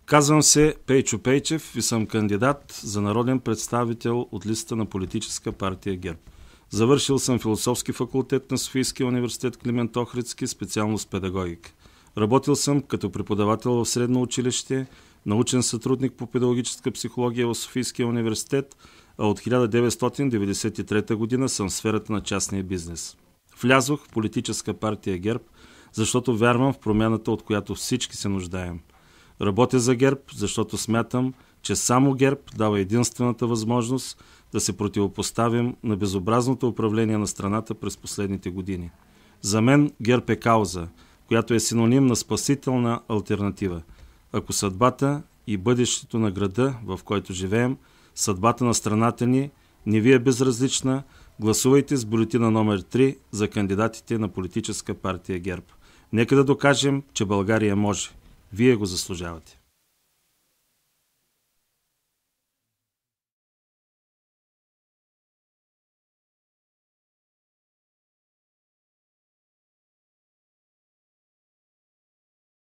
Казвам се Пейчо Пейчев и съм кандидат за народен представител от листата на политическа партия ГЕРБ. Завършил съм философски факултет на Софийския университет Климент Охридски, специалност педагогика. Работил съм като преподавател в средно училище, научен сътрудник по педагогическа психология в Софийския университет, а от 1993 година съм в сферата на частния бизнес. Влязох в политическа партия ГЕРБ, защото вярвам в промяната, от която всички се нуждаем. Работя за ГЕРБ, защото смятам, че само ГЕРБ дава единствената възможност да се противопоставим на безобразното управление на страната през последните години. За мен ГЕРБ е кауза, която е синоним на спасителна алтернатива. Ако съдбата и бъдещето на града, в който живеем, съдбата на страната ни не ви е безразлична, гласувайте с бюлетина номер 3 за кандидатите на политическа партия ГЕРБ. Нека да докажем, че България може. Вие го заслужавате.